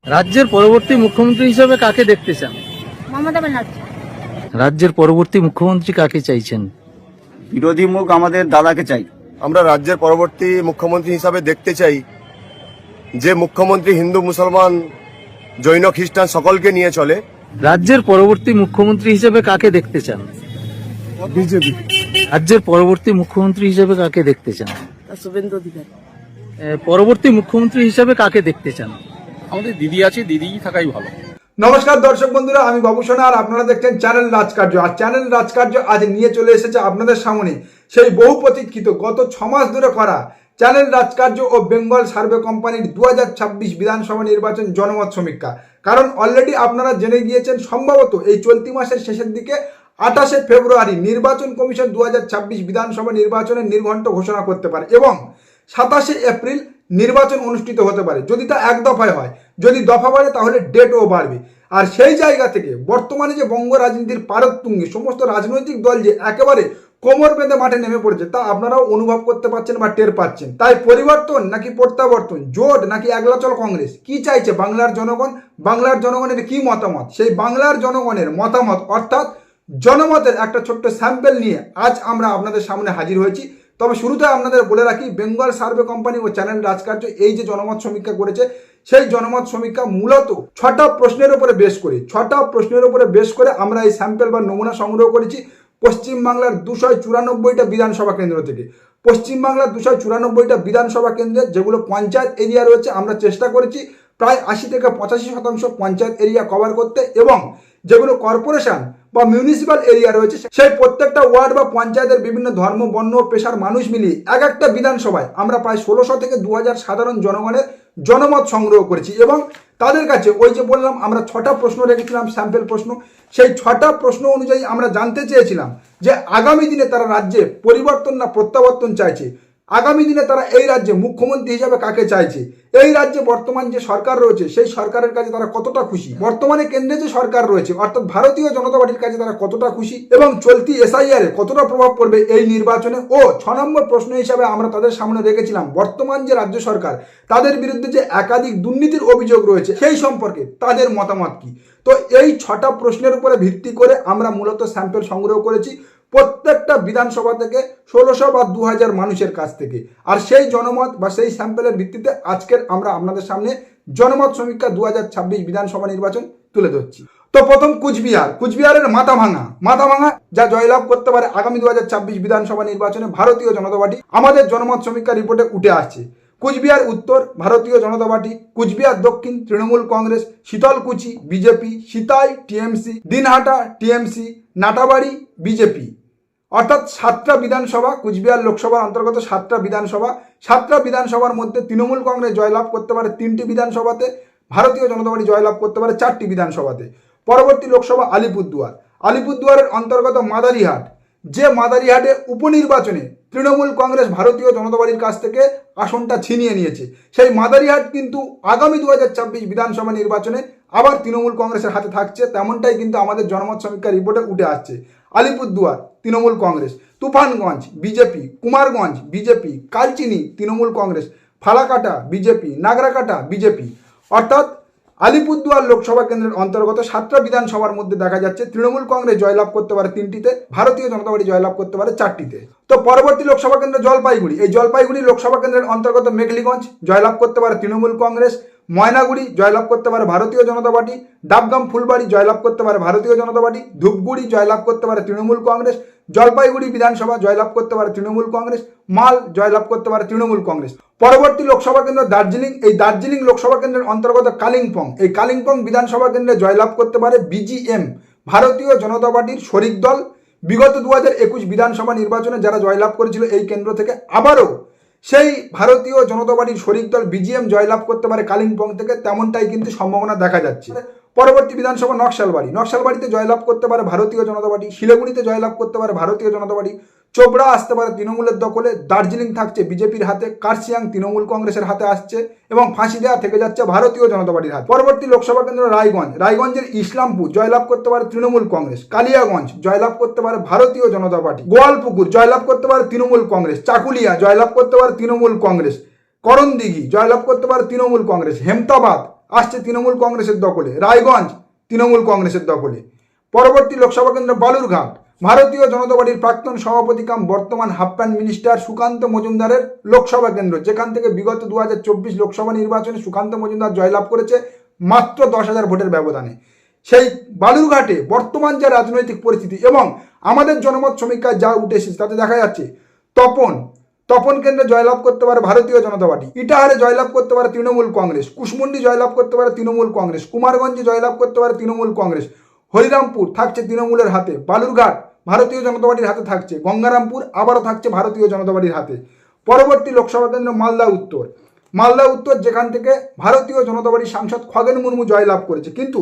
রাজ্যের পরবর্তী মুখ্যমন্ত্রী হিসেবে কাকে দেখতে চান? মমতা ব্যানার্জি। রাজ্যের পরবর্তী মুখ্যমন্ত্রী কাকে চাইছেন? বিরোধী মুখ আমাদের দাদাকে চাই। আমরা রাজ্যের পরবর্তী মুখ্যমন্ত্রী হিসাবে দেখতে চাই যে মুখ্যমন্ত্রী হিন্দু মুসলমান জৈন খ্রিস্টান সকলকে নিয়ে চলে। রাজ্যের পরবর্তী মুখ্যমন্ত্রী হিসেবে কাকে দেখতে চান? বিজেপি। রাজ্যের পরবর্তী মুখ্যমন্ত্রী হিসেবে কাকে দেখতে চান? শুভেন্দু অধিকারী। পরবর্তী মুখ্যমন্ত্রী হিসেবে কাকে দেখতে চান? আমাদের দিদি আছে, দিদি থাকাই ভালো। নমস্কার দর্শক বন্ধুরা, আমি বাবু সোনা আর আপনারা দেখছেন চ্যানেল রাজকার্য। আর চ্যানেল রাজকার্য আজ নিয়ে চলে এসেছে আপনাদের সামনে সেই বহু প্রতীক্ষিত গত 6 মাস ধরে করা চ্যানেল রাজকার্য ও বেঙ্গল সার্ভে কোম্পানির 2026 বিধানসভা নির্বাচন জনমত সমীক্ষা। কারণ অলরেডি আপনারা জেনে গিয়েছেন সম্ভবত এই চলতি মাসের শেষের দিকে 28শে ফেব্রুয়ারি নির্বাচন কমিশন 2026 বিধানসভা নির্বাচনের নির্ঘণ্ট ঘোষণা করতে পারে এবং 27শে এপ্রিল নির্বাচন অনুষ্ঠিত হতে পারে। যদি তা এক দফায় হয়, যদি দফা বাড়ে তাহলে ডেটও বাড়বে। আর সেই জায়গা থেকে বর্তমানে যে বঙ্গ রাজনীতির পারতুঙ্গে সমস্ত রাজনৈতিক দল যে একেবারে কোমর বেঁধে মাঠে নেমে পড়েছে তা আপনারাও অনুভব করতে পারছেন বা টের পাচ্ছেন। তাই পরিবর্তন নাকি প্রত্যাবর্তন, জোট নাকি একলাচল কংগ্রেস, কি চাইছে বাংলার জনগণ, বাংলার জনগণের কি মতামত, সেই বাংলার জনগণের মতামত অর্থাৎ জনমতের একটা ছোট্ট স্যাম্পল নিয়ে আজ আমরা আপনাদের সামনে হাজির হয়েছি। তবে শুরুতে আপনাদের বলে রাখি, বেঙ্গল সার্ভে কোম্পানি ও চ্যানেল রাজকার্য এই যে জনমত সমীক্ষা করেছে সেই জনমত সমীক্ষা মূলত 6টা প্রশ্নের উপরে বেশ করে আমরা এই স্যাম্পল বা নমুনা সংগ্রহ করেছি পশ্চিমবাংলার 294টা বিধানসভা কেন্দ্র থেকে। পশ্চিমবাংলার 294টা বিধানসভা কেন্দ্রে যেগুলো পঞ্চায়েত এরিয়া রয়েছে, আমরা চেষ্টা করেছি প্রায় 80 থেকে 85% পঞ্চায়েত এরিয়া কভার করতে, এবং যেগুলো কর্পোরেশন বা মিউনিসিপ্যাল এরিয়া রয়েছে সেই প্রত্যেকটা ওয়ার্ড বা পঞ্চায়েতের বিভিন্ন ধর্ম বর্ণ পেশার মানুষ মিলিয়ে এক একটা বিধানসভায় আমরা প্রায় 1600 থেকে 2000 সাধারণ জনগণের জনমত সংগ্রহ করেছি। এবং তাদের কাছে ওই যে বললাম আমরা 6টা প্রশ্ন রেখেছিলাম, স্যাম্পল প্রশ্ন। সেই 6টা প্রশ্ন অনুযায়ী আমরা জানতে চেয়েছিলাম যে আগামী দিনে তারা রাজ্যে পরিবর্তন না প্রত্যাবর্তন চাইছে, আগামী দিনে তারা এই রাজ্যে মুখ্যমন্ত্রী হিসাবে কাকে চাইছে, এই রাজ্যে বর্তমান যে সরকার রয়েছে সেই সরকারের কাছে তারা কতটা খুশি, বর্তমানে কেন্দ্রে যে সরকার রয়েছে অর্থাৎ ভারতীয় জনতা পার্টির কাছে তারা কতটা খুশি, এবং চলতি এসআইআর এ কতটা প্রভাব পড়বে এই নির্বাচনে। ও 6 নম্বর প্রশ্ন হিসাবে আমরা তাদের সামনে রেখেছিলাম বর্তমান যে রাজ্য সরকার তাদের বিরুদ্ধে যে একাধিক দুর্নীতির অভিযোগ রয়েছে সেই সম্পর্কে তাদের মতামত কি। তো এই 6টা প্রশ্নের উপরে ভিত্তি করে আমরা মূলত স্যাম্পল সংগ্রহ করেছি প্রত্যেকটা বিধানসভা থেকে 1600 বা 2000 মানুষের কাছ থেকে। আর সেই জনমত বা সেই স্যাম্পলের ভিত্তিতে আজকের আমরা আপনাদের সামনে জনমত সমীক্ষা 2026 বিধানসভা নির্বাচন তুলে ধরছি। তো প্রথম কুচবিহারের মাথাভাঙা যা জয়লাভ করতে পারে আগামী 2026 বিধানসভা নির্বাচনে ভারতীয় জনতা পার্টি আমাদের জনমত সমীক্ষা রিপোর্টে উঠে আসছে। কুচবিহার উত্তর ভারতীয় জনতা পার্টি, কুচবিহার দক্ষিণ Trinamool Congress, Sitalkuchi BJP, Sitai TMC, Dinhata TMC, Natabari BJP. অর্থাৎ 7টা বিধানসভা, কুচবিহার লোকসভার অন্তর্গত 7টা বিধানসভা। 7টা বিধানসভার মধ্যে তৃণমূল কংগ্রেস জয়লাভ করতে পারে 3টি বিধানসভাতে, ভারতীয় জনতা পার্টি জয়লাভ করতে পারে 4টি বিধানসভাতে। পরবর্তী লোকসভা আলিপুরদুয়ারের অন্তর্গত মাদারিহাট, যে মাদারিহাটে উপনির্বাচনে তৃণমূল কংগ্রেস ভারতীয় জনতা পার্টির কাছ থেকে আসনটা ছিনিয়ে নিয়েছে, সেই মাদারিহাট কিন্তু আগামী 2026 বিধানসভা নির্বাচনে আবার তৃণমূল কংগ্রেসের হাতে থাকছে, তেমনটাই কিন্তু আমাদের জনমত সমীক্ষা রিপোর্টে উঠে আসছে। Alipurduar Trinamool Congress, Tufanganj BJP, Kumarganj BJP, Kalchini Trinamool Congress, Falakata BJP, Nagrakata BJP. অর্থাৎ আলিপুরদুয়ার লোকসভা কেন্দ্রের অন্তর্গত 7টা বিধানসভার মধ্যে দেখা যাচ্ছে তৃণমূল কংগ্রেস জয়লাভ করতে পারে 3টিতে, ভারতীয় জনতা পার্টি জয়লাভ করতে পারে 4টিতে। তো পরবর্তী লোকসভা কেন্দ্র জলপাইগুড়ি, এই জলপাইগুড়ি লোকসভা কেন্দ্রের অন্তর্গত মেঘলিগঞ্জ জয়লাভ করতে পারে তৃণমূল কংগ্রেস, ময়নাগুড়ি জয়লাভ করতে পারে ভারতীয় জনতা পার্টি, ডাবগ্রাম ফুলবাড়ি জয়লাভ করতে পারে ভারতীয় জনতা পার্টি, ধূপগুড়ি জয়লাভ করতে পারে তৃণমূল কংগ্রেস, জলপাইগুড়ি বিধানসভা জয়লাভ করতে পারে তৃণমূল কংগ্রেস, মাল জয়লাভ করতে পারে তৃণমূল কংগ্রেস। পরবর্তী লোকসভা কেন্দ্র দার্জিলিং, এই দার্জিলিং লোকসভা কেন্দ্রের অন্তর্গত কালিম্পং, এই কালিম্পং বিধানসভা কেন্দ্রে জয়লাভ করতে পারে বিজিএম, ভারতীয় জনতা পার্টির শরিক দল। বিগত 2021 বিধানসভা নির্বাচনে যারা জয়লাভ করেছিল এই কেন্দ্র থেকে আবারও সেই ভারতীয় জনতা পার্টির শরিক দল বিজিএম জয়লাভ করতে পারে কালিম্পং থেকে, তেমনটাই কিন্তু সম্ভাবনা দেখা যাচ্ছে। পরবর্তী বিধানসভা নকশালবাড়িতে জয়লাভ করতে পারে ভারতীয় জনতা পার্টি, শিলিগুড়িতে জয়লাভ করতে পারে ভারতীয় জনতা পার্টি, চোপড়া আসতে পারে তৃণমূলের দখলে, দার্জিলিং থাকছে বিজেপির হাতে, কার্শিয়াং তৃণমূল কংগ্রেসের হাতে আসছে, এবং ফাঁসিদেয়া থেকে যাচ্ছে ভারতীয় জনতা পার্টির হাতে। পরবর্তী লোকসভা কেন্দ্র রায়গঞ্জের ইসলামপুর জয়লাভ করতে পারে তৃণমূল কংগ্রেস, কালিয়াগঞ্জ জয়লাভ করতে পারে ভারতীয় জনতা পার্টি, গোয়ালপুকুর জয়লাভ করতে পারে তৃণমূল কংগ্রেস, চাকুলিয়া জয়লাভ করতে পারে তৃণমূল কংগ্রেস, করণদিঘি জয়লাভ করতে পারে তৃণমূল কংগ্রেস, হেমতাবাদ আসছে তৃণমূল কংগ্রেসের দখলে, রায়গঞ্জ তৃণমূল কংগ্রেসের দখলে। পরবর্তী লোকসভা কেন্দ্র বালুরঘাট, ভারতীয় জনতা পার্টির প্রাক্তন সভাপতি কাম বর্তমান হাফপ্যান্ট মিনিস্টার সুকান্ত মজুমদারের লোকসভা কেন্দ্র, যেখান থেকে বিগত 2024 লোকসভা নির্বাচনে সুকান্ত মজুমদার জয়লাভ করেছে মাত্র 10,000 ভোটের ব্যবধানে। সেই বালুরঘাটে বর্তমান যে রাজনৈতিক পরিস্থিতি এবং আমাদের জনমত সমীক্ষায় যা উঠে এসেছে তাতে দেখা যাচ্ছে তপন কেন্দ্রে জয়লাভ করতে পারে ভারতীয় জনতা পার্টি, ইটাহারে জয়লাভ করতে পারে তৃণমূল কংগ্রেস, কুশমুন্ডি জয়লাভ করতে পারে তৃণমূল কংগ্রেস, কুমারগঞ্জে জয়লাভ করতে পারে তৃণমূল কংগ্রেস, হরিরামপুর থাকছে তৃণমূলের হাতে, বালুরঘাট ভারতীয় জনতা পার্টির হাতে থাকছে, গঙ্গারামপুর আবারও থাকছে ভারতীয় জনতা পার্টির হাতে। পরবর্তী লোকসভা কেন্দ্র মালদা উত্তর, যেখান থেকে ভারতীয় জনতা পার্টির সাংসদ খগেন মুর্মু জয়লাভ করেছে। কিন্তু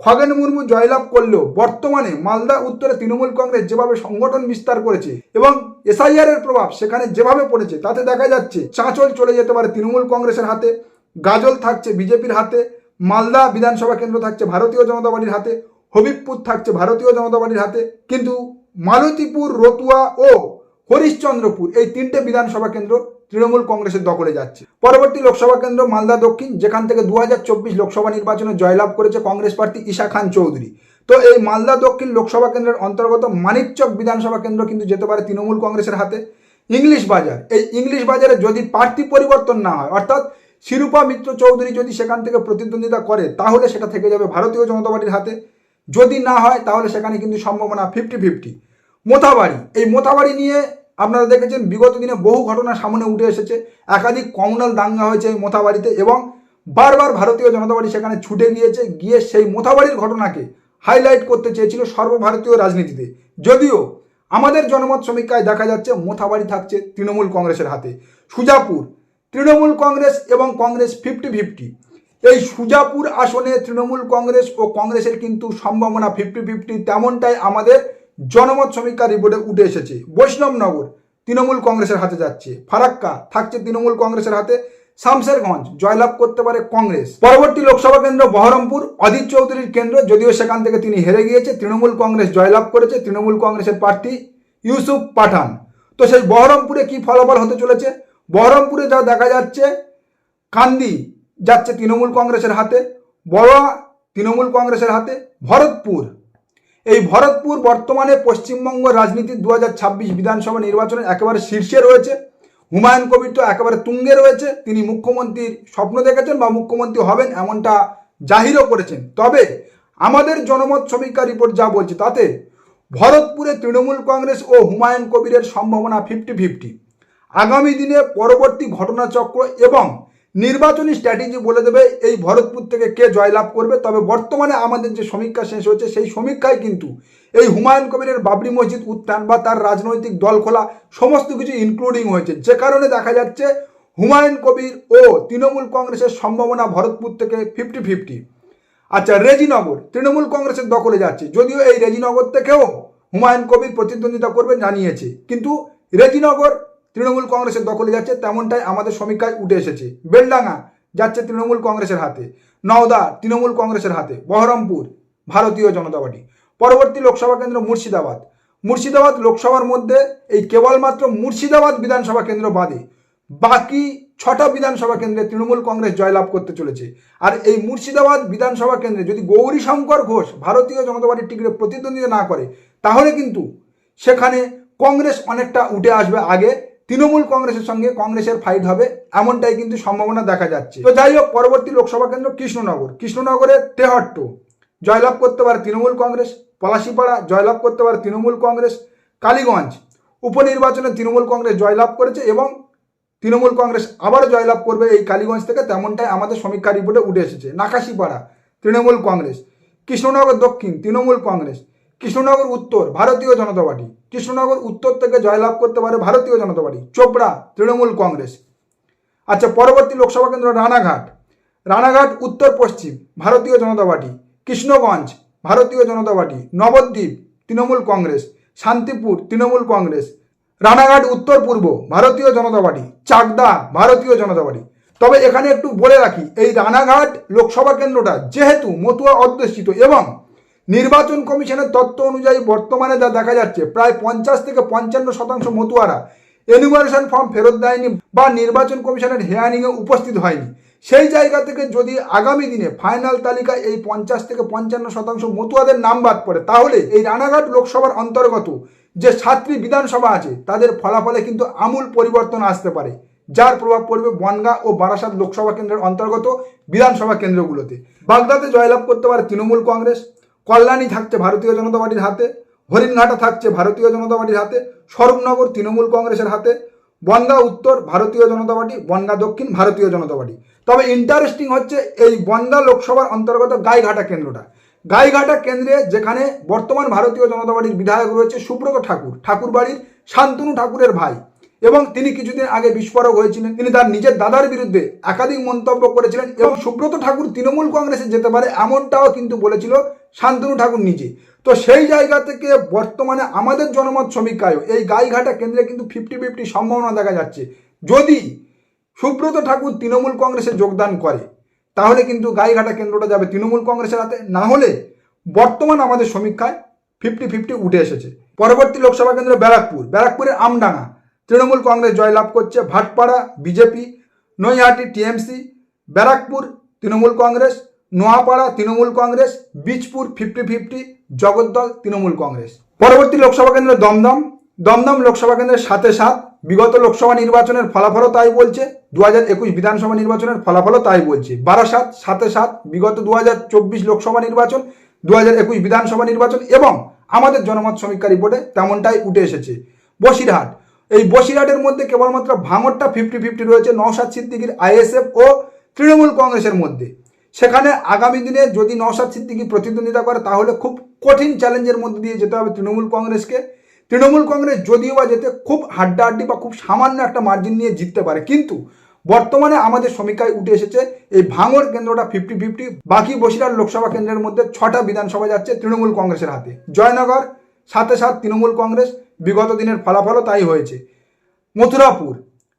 খগেন মুর্মু জয়লাভ করলেও বর্তমানে মালদা উত্তরে তৃণমূল কংগ্রেস যেভাবে সংগঠন বিস্তার করেছে এবং এসআইআর এর প্রভাব সেখানে যেভাবে পড়েছে তাতে দেখা যাচ্ছে চাঁচল চলে যেতে পারে তৃণমূল কংগ্রেসের হাতে, গাজল থাকছে বিজেপির হাতে, মালদা বিধানসভা কেন্দ্র থাকছে ভারতীয় জনতা পার্টির হাতে, হবিবপুর থাকছে ভারতীয় জনতা পার্টির হাতে। কিন্তু মালতীপুর, রতুয়া ও হরিশ্চন্দ্রপুর এই 3টে বিধানসভা কেন্দ্র তৃণমূল কংগ্রেসের দখলে যাচ্ছে। পরবর্তী লোকসভা কেন্দ্র মালদা দক্ষিণ, যেখান থেকে 2024 লোকসভা নির্বাচনে জয়লাভ করেছে কংগ্রেস প্রার্থী ঈশা খান চৌধুরী। তো এই মালদা দক্ষিণ লোকসভা কেন্দ্রের অন্তর্গত মানিকচক বিধানসভা কেন্দ্র কিন্তু যেতে পারে তৃণমূল কংগ্রেসের হাতে। ইংলিশ বাজার, এই ইংলিশ বাজারে যদি প্রার্থী পরিবর্তন না হয়, অর্থাৎ শিরূপা মিত্র চৌধুরী যদি সেখান থেকে প্রতিদ্বন্দ্বিতা করে তাহলে সেটা থেকে যাবে ভারতীয় জনতা পার্টির হাতে, যদি না হয় তাহলে সেখানে কিন্তু সম্ভাবনা 50-50। মোথাবাড়ি, এই মোথাবাড়ি নিয়ে আপনারা দেখেছেন বিগত দিনে বহু ঘটনা সামনে উঠে এসেছে, একাধিক কমিউনাল দাঙ্গা হয়েছে এই মোথাবাড়িতে এবং বারবার ভারতীয় জনতা পার্টি সেখানে ছুটে গিয়ে সেই মোথাবাড়ির ঘটনাকে হাইলাইট করতে চেয়েছিল সর্বভারতীয় রাজনীতিতে। যদিও আমাদের জনমত সমীক্ষায় দেখা যাচ্ছে মোথাবাড়ি থাকছে তৃণমূল কংগ্রেসের হাতে। সুজাপুর, তৃণমূল কংগ্রেস এবং কংগ্রেস 50-50। এই সুজাপুর আসনে তৃণমূল কংগ্রেস ও কংগ্রেসের কিন্তু সম্ভাবনা 50-50, তেমনটাই আমাদের জনমত সমীক্ষা রিপোর্টে উঠে এসেছে। বৈষ্ণবনগর তৃণমূল কংগ্রেসের হাতে যাচ্ছে, ফারাক্কা থাকছে তৃণমূল কংগ্রেসের হাতে, শামশেরগঞ্জ জয়লাভ করতে পারে কংগ্রেস। পরবর্তী লোকসভা কেন্দ্র বহরমপুর, অধীর চৌধুরীর কেন্দ্র, যদিও সেখান থেকে তিনি হেরে গিয়েছে, তৃণমূল কংগ্রেস জয়লাভ করেছে, তৃণমূল কংগ্রেসের প্রার্থী ইউসুফ পাঠান। তো সেই বহরমপুরে কি ফলাফল হতে চলেছে? বহরমপুরে যা দেখা যাচ্ছে, কান্দি যাচ্ছে তৃণমূল কংগ্রেসের হাতে, বড়োয়া তৃণমূল কংগ্রেসের হাতে, ভরতপুর, এই ভরতপুর বর্তমানে পশ্চিমবঙ্গ রাজনীতির 2026 বিধানসভা নির্বাচনের একেবারে শীর্ষে রয়েছে। হুমায়ুন কবির তো একেবারে তুঙ্গে রয়েছে, তিনি মুখ্যমন্ত্রীর স্বপ্ন দেখেছেন বা মুখ্যমন্ত্রী হবেন এমনটা জাহিরও করেছেন। তবে আমাদের জনমত সমীক্ষা রিপোর্ট যা বলছে তাতে ভরতপুরে তৃণমূল কংগ্রেস ও হুমায়ুন কবিরের সম্ভাবনা 50-50। আগামী দিনে পরবর্তী ঘটনাচক্র এবং নির্বাচনী স্ট্র্যাটেজি বলে দেবে এই ভরতপুর থেকে কে জয়লাভ করবে। তবে বর্তমানে আমাদের যে সমীক্ষা শেষ হচ্ছে সেই সমীক্ষায় কিন্তু এই হুমায়ুন কবিরের বাবরি মসজিদ উত্থান বা তার রাজনৈতিক দল খোলা সমস্ত কিছু ইনক্লুডিং হয়েছে, যে কারণে দেখা যাচ্ছে হুমায়ুন কবির ও তৃণমূল কংগ্রেসের সম্ভাবনা ভরতপুর থেকে 50-50। আচ্ছা, রেজিনগর তৃণমূল কংগ্রেসের দখলে যাচ্ছে, যদিও এই রেজিনগর থেকেও হুমায়ুন কবির প্রতিদ্বন্দ্বিতা করবেন জানিয়েছে, কিন্তু রেজিনগর তৃণমূল কংগ্রেসের দখলে যাচ্ছে তেমনটাই আমাদের সমীক্ষায় উঠে এসেছে। বেলডাঙ্গা যাচ্ছে তৃণমূল কংগ্রেসের হাতে, নওদা তৃণমূল কংগ্রেসের হাতে, বহরমপুর ভারতীয় জনতা পার্টি। পরবর্তী লোকসভা কেন্দ্র মুর্শিদাবাদ লোকসভার মধ্যে এই কেবলমাত্র মুর্শিদাবাদ বিধানসভা কেন্দ্র বাদে বাকি 6টা বিধানসভা কেন্দ্রে তৃণমূল কংগ্রেস জয়লাভ করতে চলেছে। আর এই মুর্শিদাবাদ বিধানসভা কেন্দ্রে যদি গৌরীশঙ্কর ঘোষ ভারতীয় জনতা পার্টির টিকিটে প্রতিদ্বন্দ্বিতা না করে তাহলে কিন্তু সেখানে কংগ্রেস অনেকটা উঠে আসবে আগে, তৃণমূল কংগ্রেসের সঙ্গে কংগ্রেসের ফাইট হবে এমনটাই কিন্তু সম্ভাবনা দেখা যাচ্ছে। তো যাই হোক, পরবর্তী লোকসভা কেন্দ্র কৃষ্ণনগরে তেহট্ট জয়লাভ করতে পারে তৃণমূল কংগ্রেস, পলাশিপাড়া জয়লাভ করতে পারে তৃণমূল কংগ্রেস, কালীগঞ্জ উপনির্বাচনে তৃণমূল কংগ্রেস জয়লাভ করেছে এবং তৃণমূল কংগ্রেস আবারও জয়লাভ করবে এই কালীগঞ্জ থেকে, তেমনটাই আমাদের সমীক্ষা রিপোর্টে উঠে এসেছে। নাকাশিপাড়া তৃণমূল কংগ্রেস, কৃষ্ণনগর দক্ষিণ তৃণমূল কংগ্রেস, কৃষ্ণনগর উত্তর ভারতীয় জনতা পার্টি, কৃষ্ণনগর উত্তর থেকে জয়লাভ করতে পারে ভারতীয় জনতা পার্টি, চোপড়া তৃণমূল কংগ্রেস। আচ্ছা, পরবর্তী লোকসভা কেন্দ্র রানাঘাট উত্তর পশ্চিম ভারতীয় জনতা পার্টি, কৃষ্ণগঞ্জ ভারতীয় জনতা পার্টি, নবদ্বীপ তৃণমূল কংগ্রেস, শান্তিপুর তৃণমূল কংগ্রেস, রানাঘাট উত্তর পূর্ব ভারতীয় জনতা পার্টি, চাকদা ভারতীয় জনতা পার্টি। তবে এখানে একটু বলে রাখি, এই রানাঘাট লোকসভা কেন্দ্রটা যেহেতু মতুয়া অধ্যুষিত এবং নির্বাচন কমিশনের তথ্য অনুযায়ী বর্তমানে যা দেখা যাচ্ছে প্রায় 50 থেকে 55% মতুয়ারা এনুমারেশন ফর্ম ফেরত দেয়নি বা নির্বাচন কমিশনের হিয়ারিংয়ে উপস্থিত হয়নি, সেই জায়গা থেকে যদি আগামী দিনে ফাইনাল তালিকায় এই 50 থেকে 55% মতুয়াদের নাম বাদ পড়ে, তাহলে এই রানাঘাট লোকসভার অন্তর্গত যে 7টি বিধানসভা আছে তাদের ফলাফলে কিন্তু আমূল পরিবর্তন আসতে পারে, যার প্রভাব পড়বে বনগাঁ ও বারাসাত লোকসভা কেন্দ্রের অন্তর্গত বিধানসভা কেন্দ্রগুলোতে। বাগদাতে জয়লাভ করতে পারে তৃণমূল কংগ্রেস, কল্যাণী থাকছে ভারতীয় জনতা পার্টির হাতে, হরিণঘাটা থাকছে ভারতীয় জনতা পার্টির হাতে, স্বরূপনগর তৃণমূল কংগ্রেসের হাতে, বনগাঁ উত্তর ভারতীয় জনতা পার্টি, বনগাঁ দক্ষিণ ভারতীয় জনতা পার্টি। তবে ইন্টারেস্টিং হচ্ছে এই বনগাঁ লোকসভার অন্তর্গত গাইঘাটা কেন্দ্রটা। গাইঘাটা কেন্দ্রে যেখানে বর্তমান ভারতীয় জনতা পার্টির বিধায়ক রয়েছে সুব্রত ঠাকুর, ঠাকুর বাড়ির শান্তনু ঠাকুরের ভাই, এবং তিনি কিছুদিন আগে বিস্ফোরক হয়েছিলেন। তিনি তার নিজের দাদার বিরুদ্ধে একাধিক মন্তব্য করেছিলেন এবং সুব্রত ঠাকুর তৃণমূল কংগ্রেসে যেতে পারে এমনটাও কিন্তু বলেছিল শান্তনু ঠাকুর নিজে। তো সেই জায়গা থেকে বর্তমানে আমাদের জনমত সমীক্ষায় এই গাইঘাটা কেন্দ্রে কিন্তু 50-50 সম্ভাবনা দেখা যাচ্ছে। যদি সুব্রত ঠাকুর তৃণমূল কংগ্রেসে যোগদান করে তাহলে কিন্তু গাইঘাটা কেন্দ্রটা যাবে তৃণমূল কংগ্রেসের হাতে, না হলে বর্তমান আমাদের সমীক্ষায় 50-50 উঠে এসেছে। পরবর্তী লোকসভা কেন্দ্র ব্যারাকপুরের আমডাঙ্গা তৃণমূল কংগ্রেস জয়লাভ করছে, ভাটপাড়া বিজেপি, নৈহাটি টিএমসি, ব্যারাকপুর তৃণমূল কংগ্রেস, নোয়াপাড়া তৃণমূল কংগ্রেস, বীজপুর 50-50, জগদ্দল তৃণমূল কংগ্রেস। পরবর্তী লোকসভা কেন্দ্র দমদম লোকসভা কেন্দ্রের 7-7 বিগত লোকসভা নির্বাচনের ফলাফলও তাই বলছে, 2021 বিধানসভা নির্বাচনের ফলাফলও তাই বলছে। বারাসাত 7-7 বিগত 2024 লোকসভা নির্বাচন, 2021 বিধানসভা নির্বাচন এবং আমাদের জনমত সমীক্ষা রিপোর্টে তেমনটাই উঠে এসেছে। বসিরহাট, এই বসিরহাটের মধ্যে কেবলমাত্র ভাঙড়টা 50-50 রয়েছে নওশাদ সিদ্দিকীর আইএসএফ ও তৃণমূল কংগ্রেসের মধ্যে। সেখানে আগামী দিনে যদি নওশাদ সিদ্দিকী প্রতিদ্বন্দ্বিতা করে তাহলে খুব কঠিন চ্যালেঞ্জের মধ্যে দিয়ে যেতে হবে তৃণমূল কংগ্রেসকে। তৃণমূল কংগ্রেস যদিও বা যেতে খুব হাড্ডাহাড্ডি বা খুব সামান্য একটা মার্জিন নিয়ে জিততে পারে, কিন্তু বর্তমানে আমাদের সমীক্ষায় উঠে এসেছে এই ভাঙড় কেন্দ্রটা 50-50। বাকি বসিরহাট লোকসভা কেন্দ্রের মধ্যে 6টা বিধানসভা যাচ্ছে তৃণমূল কংগ্রেসের হাতে। জয়নগর 7-7 তৃণমূল কংগ্রেস, বিগত দিনের ফলাফলও তাই হয়েছে। মথুরাপুর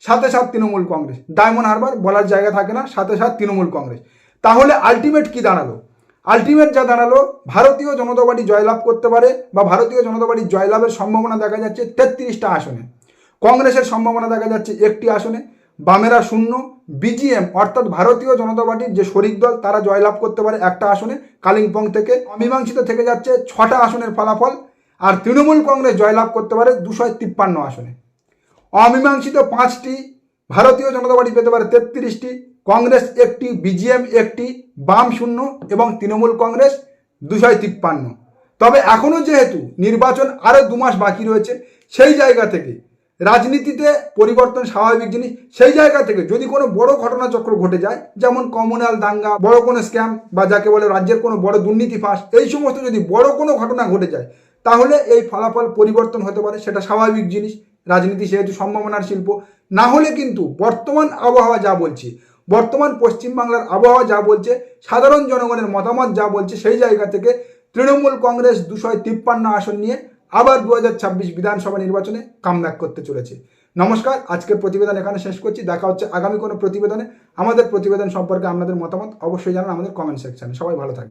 7-7 তৃণমূল কংগ্রেস, ডায়মন্ড হারবার বলার জায়গা থাকে না, 7-7 তৃণমূল কংগ্রেস। তাহলে আলটিমেট কি দাঁড়ালো? আলটিমেট যা দাঁড়ালো, ভারতীয় জনতা পার্টি জয়লাভ করতে পারে বা ভারতীয় জনতা পার্টির জয়লাভের সম্ভাবনা দেখা যাচ্ছে 33টা আসনে, কংগ্রেসের সম্ভাবনা দেখা যাচ্ছে 1টি আসনে, বামেরা 0, বিজিএম অর্থাৎ ভারতীয় জনতা পার্টির যে শরিক দল তারা জয়লাভ করতে পারে 1টা আসনে কালিম্পং থেকে। অমীমাংসিত থেকে যাচ্ছে 6টা আসনের ফলাফল, আর তৃণমূল কংগ্রেস জয়লাভ করতে পারে 253 আসনে। অমীমাংসিত 5টি, ভারতীয় জনতা পার্টি পেতে পারে 33টি, কংগ্রেস 1টি, বিজিএম 1টি, বাম 0 এবং তৃণমূল কংগ্রেস 253। তবে এখনও যেহেতু নির্বাচন আরও 2 মাস বাকি রয়েছে, সেই জায়গা থেকে রাজনীতিতে পরিবর্তন স্বাভাবিক জিনিস। সেই জায়গা থেকে যদি কোনো বড় ঘটনাচক্র ঘটে যায়, যেমন কমিউনাল দাঙ্গা, বড় কোনো স্ক্যাম বা যাকে বলে রাজ্যের কোনো বড় দুর্নীতি ফাঁস, এই সমস্ত যদি বড় কোনো ঘটনা ঘটে যায় তাহলে এই ফলাফল পরিবর্তন হতে পারে, সেটা স্বাভাবিক জিনিস। রাজনীতি সেহেতু সম্ভাবনার শিল্প। না হলে কিন্তু বর্তমান আবহাওয়া যা বলছে, বর্তমান পশ্চিমবাংলার আবহাওয়া যা বলছে, সাধারণ জনগণের মতামত যা বলছে, সেই জায়গা থেকে তৃণমূল কংগ্রেস 253 আসন নিয়ে আবার 2026 বিধানসভা নির্বাচনে কামব্যাক করতে চলেছে। নমস্কার, আজকের প্রতিবেদন এখানে শেষ করছি। দেখা হচ্ছে আগামী কোনো প্রতিবেদনে। আমাদের প্রতিবেদন সম্পর্কে আপনাদের মতামত অবশ্যই জানান আমাদের কমেন্ট সেকশনে। সবাই ভালো থাকবেন।